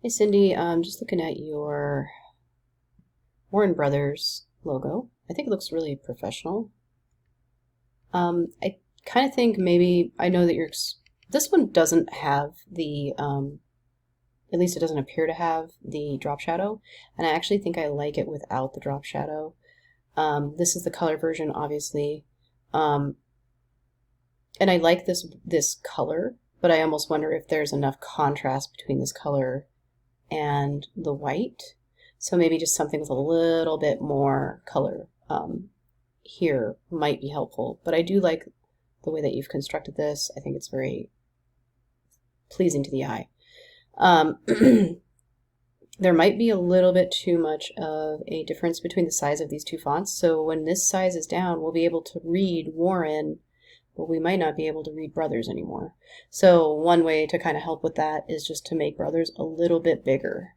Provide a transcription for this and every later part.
Hey Cindy, I'm just looking at your Warren Brothers logo. I think it looks really professional. I kind of think maybe I know that this one doesn't have the at least it doesn't appear to have the drop shadow, and I actually think I like it without the drop shadow. This is the color version, obviously, um, and I like this color, but I almost wonder if there's enough contrast between this color and the white. So maybe just something with a little bit more color here might be helpful. But I do like the way that you've constructed this. I think it's very pleasing to the eye. There might be a little bit too much of a difference between the size of these two fonts. So when this size is down, we'll be able to read Warren, but we might not be able to read Brothers anymore. So one way to kind of help with that is just to make Brothers a little bit bigger.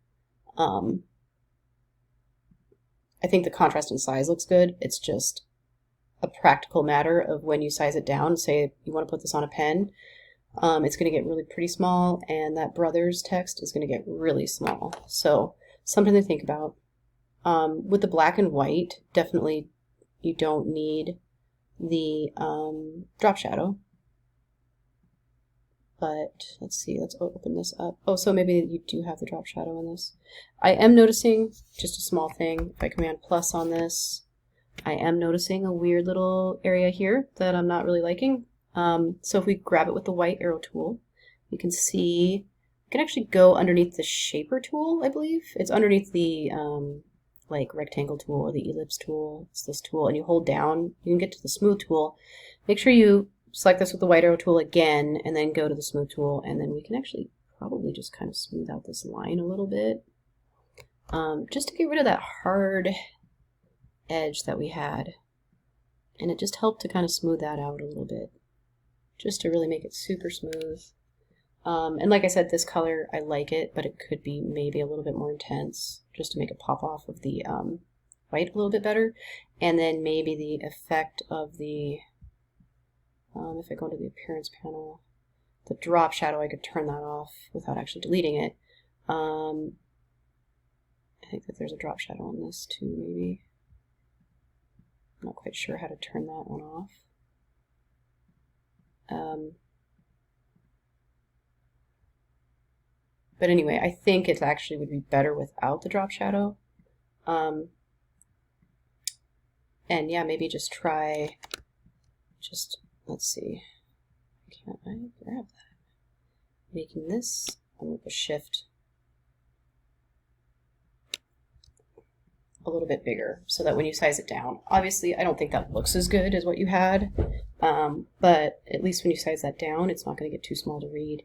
I think the contrast in size looks good. It's just a practical matter of when you size it down. Say you want to put this on a pen, it's going to get really pretty small, and that Brothers text is going to get really small. So something to think about. With the black and white, definitely you don't need the drop shadow. But let's see, let's open this up. Oh, so maybe you do have the drop shadow in this. I am noticing, just a small thing, if I command plus on this, I am noticing a weird little area here that I'm not really liking. So if we grab it with the white arrow tool, you can see, you can actually go underneath the shaper tool, I believe. It's underneath the like rectangle tool or the ellipse tool. It's this tool, and you hold down, you can get to the smooth tool. Make sure you select this with the white arrow tool again, and then go to the smooth tool, and then we can actually probably just kind of smooth out this line a little bit, just to get rid of that hard edge that we had. And it just helped to kind of smooth that out a little bit, just to really make it super smooth. And like I said, this color, I like it, but it could be maybe a little bit more intense, just to make it pop off of the white a little bit better. And then maybe the effect of the if I go into the appearance panel, the drop shadow, I could turn that off without actually deleting it. I think that there's a drop shadow on this too, maybe. I'm not quite sure how to turn that one off. But anyway, I think it actually would be better without the drop shadow. And yeah, maybe just try, let's see, can't I grab that? Making this, I'm going to shift a little bit bigger so that when you size it down, obviously I don't think that looks as good as what you had, but at least when you size that down, it's not going to get too small to read.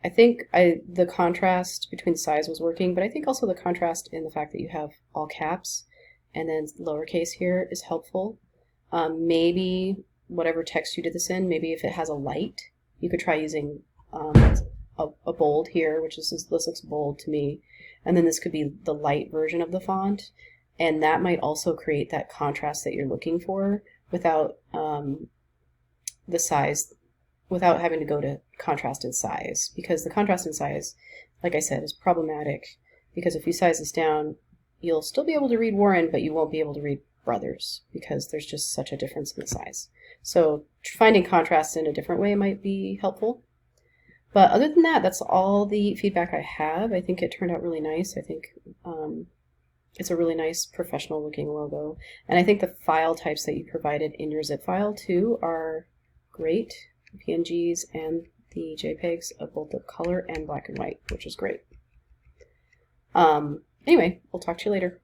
I think the contrast between size was working, but I think also the contrast in the fact that you have all caps and then lowercase here is helpful. Maybe whatever text you did this in, maybe if it has a light, you could try using a bold here, which is this looks bold to me, and then this could be the light version of the font, and that might also create that contrast that you're looking for without the size, without having to go to contrast in size, because the contrast in size, like I said, is problematic, because if you size this down, you'll still be able to read Warren, but you won't be able to read Brothers, because there's just such a difference in the size. So finding contrast in a different way might be helpful. But other than that, that's all the feedback I have. I think it turned out really nice. I think it's a really nice professional looking logo. And I think the file types that you provided in your zip file too are great. PNGs and the JPEGs of both the color and black and white, which is great. Anyway, we'll talk to you later.